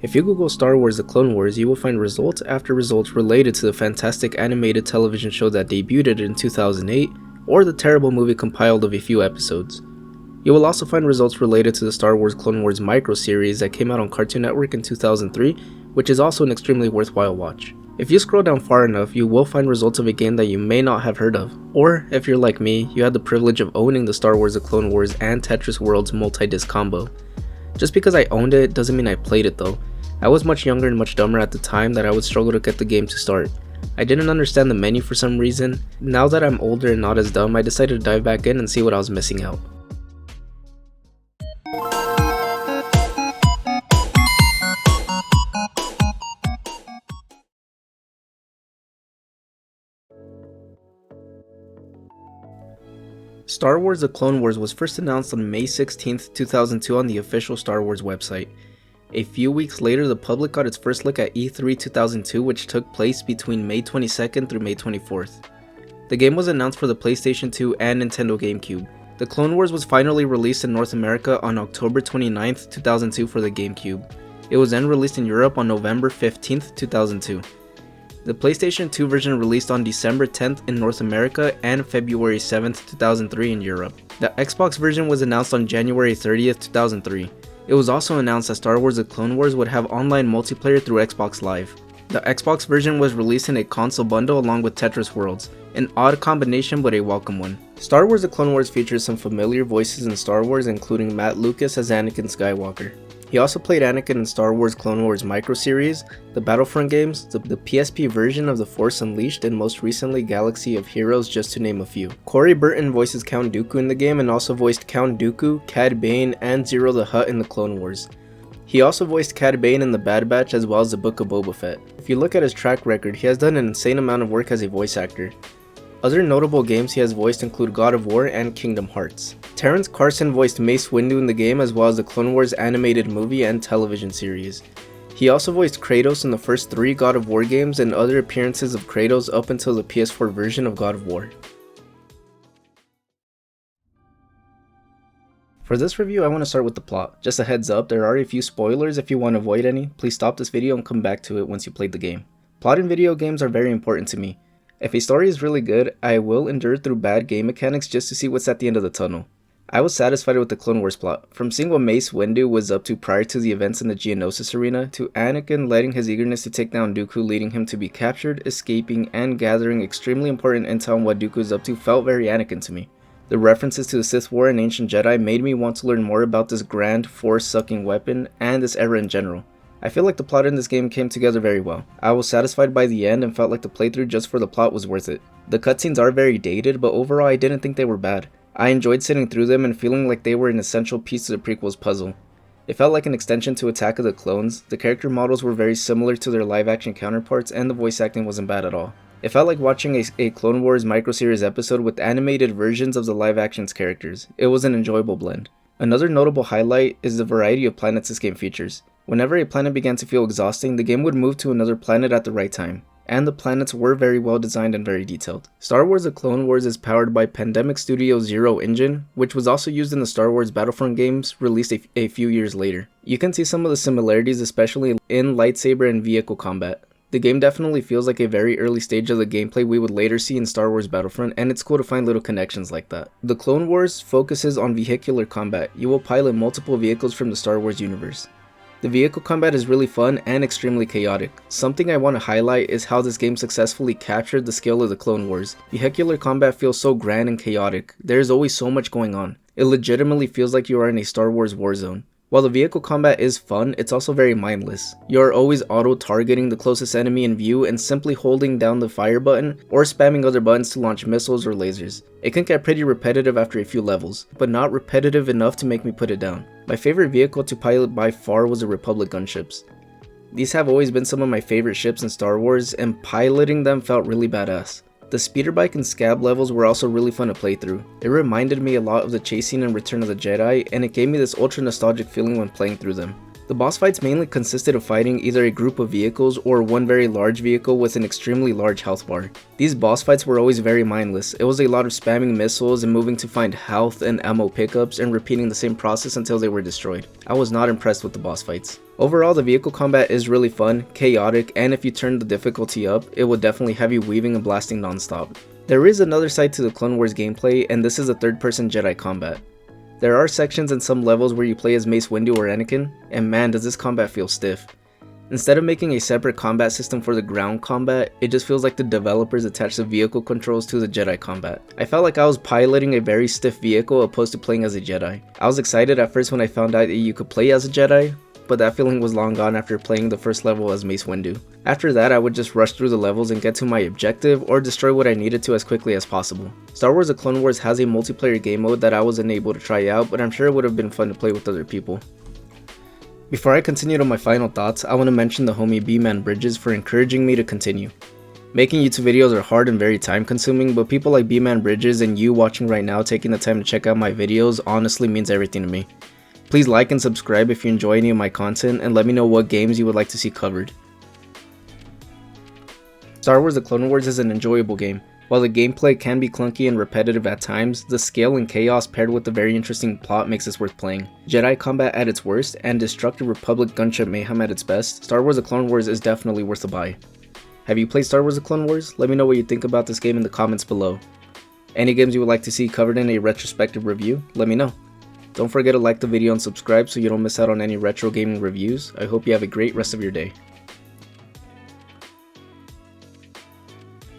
If you Google Star Wars The Clone Wars, you will find results after results related to the fantastic animated television show that debuted in 2008, or the terrible movie compiled of a few episodes. You will also find results related to the Star Wars Clone Wars micro-series that came out on Cartoon Network in 2003, which is also an extremely worthwhile watch. If you scroll down far enough, you will find results of a game that you may not have heard of. Or, if you're like me, you had the privilege of owning the Star Wars The Clone Wars and Tetris World's multi-disc combo. Just because I owned it doesn't mean I played it though. I was much younger and much dumber at the time that I would struggle to get the game to start. I didn't understand the menu for some reason. Now that I'm older and not as dumb, I decided to dive back in and see what I was missing out. Star Wars The Clone Wars was first announced on May 16, 2002 on the official Star Wars website. A few weeks later, the public got its first look at E3 2002, which took place between May 22nd through May 24th. The game was announced for the PlayStation 2 and Nintendo GameCube. The Clone Wars was finally released in North America on October 29, 2002 for the GameCube. It was then released in Europe on November 15, 2002. The PlayStation 2 version released on December 10th in North America and February 7th, 2003 in Europe. The Xbox version was announced on January 30th, 2003. It was also announced that Star Wars The Clone Wars would have online multiplayer through Xbox Live. The Xbox version was released in a console bundle along with Tetris Worlds, an odd combination but a welcome one. Star Wars The Clone Wars features some familiar voices in Star Wars, including Matt Lucas as Anakin Skywalker. He also played Anakin in Star Wars Clone Wars micro series, the Battlefront games, the PSP version of The Force Unleashed, and most recently Galaxy of Heroes, just to name a few. Corey Burton voices Count Dooku in the game and also voiced Count Dooku, Cad Bane, and Zero the Hutt in the Clone Wars. He also voiced Cad Bane in the Bad Batch as well as the Book of Boba Fett. If you look at his track record, he has done an insane amount of work as a voice actor. Other notable games he has voiced include God of War and Kingdom Hearts. Terrence Carson voiced Mace Windu in the game as well as the Clone Wars animated movie and television series. He also voiced Kratos in the first 3 God of War games and other appearances of Kratos up until the PS4 version of God of War. For this review, I want to start with the plot. Just a heads up, there are a few spoilers. If you want to avoid any, please stop this video and come back to it once you played the game. Plot in video games are very important to me. If a story is really good, I will endure through bad game mechanics just to see what's at the end of the tunnel. I was satisfied with the Clone Wars plot, from seeing what Mace Windu was up to prior to the events in the Geonosis arena, to Anakin letting his eagerness to take down Dooku leading him to be captured, escaping, and gathering extremely important intel on what Dooku is up to felt very Anakin to me. The references to the Sith War and Ancient Jedi made me want to learn more about this grand, force-sucking weapon, and this era in general. I feel like the plot in this game came together very well. I was satisfied by the end and felt like the playthrough just for the plot was worth it. The cutscenes are very dated, but overall I didn't think they were bad. I enjoyed sitting through them and feeling like they were an essential piece to the prequel's puzzle. It felt like an extension to Attack of the Clones. The character models were very similar to their live-action counterparts, and the voice acting wasn't bad at all. It felt like watching a Clone Wars micro-series episode with animated versions of the live-action's characters. It was an enjoyable blend. Another notable highlight is the variety of planets this game features. Whenever a planet began to feel exhausting, the game would move to another planet at the right time, and the planets were very well designed and very detailed. Star Wars The Clone Wars is powered by Pandemic Studio's Zero engine, which was also used in the Star Wars Battlefront games released a few years later. You can see some of the similarities, especially in lightsaber and vehicle combat. The game definitely feels like a very early stage of the gameplay we would later see in Star Wars Battlefront, and it's cool to find little connections like that. The Clone Wars focuses on vehicular combat. You will pilot multiple vehicles from the Star Wars universe. The vehicle combat is really fun and extremely chaotic. Something I want to highlight is how this game successfully captured the scale of the Clone Wars. Vehicular combat feels so grand and chaotic. There is always so much going on. It legitimately feels like you are in a Star Wars war zone. While the vehicle combat is fun, it's also very mindless. You are always auto-targeting the closest enemy in view and simply holding down the fire button or spamming other buttons to launch missiles or lasers. It can get pretty repetitive after a few levels, but not repetitive enough to make me put it down. My favorite vehicle to pilot by far was the Republic gunships. These have always been some of my favorite ships in Star Wars, and piloting them felt really badass. The speeder bike and scab levels were also really fun to play through. It reminded me a lot of the chase scene in Return of the Jedi, and it gave me this ultra nostalgic feeling when playing through them. The boss fights mainly consisted of fighting either a group of vehicles or one very large vehicle with an extremely large health bar. These boss fights were always very mindless. It was a lot of spamming missiles and moving to find health and ammo pickups and repeating the same process until they were destroyed. I was not impressed with the boss fights. Overall, the vehicle combat is really fun, chaotic, and if you turn the difficulty up, it will definitely have you weaving and blasting non-stop. There is another side to the Clone Wars gameplay, and this is the third-person Jedi combat. There are sections in some levels where you play as Mace Windu or Anakin, and man does this combat feel stiff. Instead of making a separate combat system for the ground combat, it just feels like the developers attached the vehicle controls to the Jedi combat. I felt like I was piloting a very stiff vehicle opposed to playing as a Jedi. I was excited at first when I found out that you could play as a Jedi, but that feeling was long gone after playing the first level as Mace Windu. After that, I would just rush through the levels and get to my objective or destroy what I needed to as quickly as possible. Star Wars The Clone Wars has a multiplayer game mode that I wasn't able to try out, but I'm sure it would have been fun to play with other people. Before I continue to my final thoughts, I want to mention the homie B-Man Bridges for encouraging me to continue. Making YouTube videos are hard and very time consuming, but people like B-Man Bridges and you watching right now taking the time to check out my videos honestly means everything to me. Please like and subscribe if you enjoy any of my content, and let me know what games you would like to see covered. Star Wars The Clone Wars is an enjoyable game. While the gameplay can be clunky and repetitive at times, the scale and chaos paired with a very interesting plot makes this worth playing. Jedi combat at its worst, and Destructive Republic gunship mayhem at its best, Star Wars The Clone Wars is definitely worth a buy. Have you played Star Wars The Clone Wars? Let me know what you think about this game in the comments below. Any games you would like to see covered in a retrospective review? Let me know. Don't forget to like the video and subscribe so you don't miss out on any retro gaming reviews. I hope you have a great rest of your day.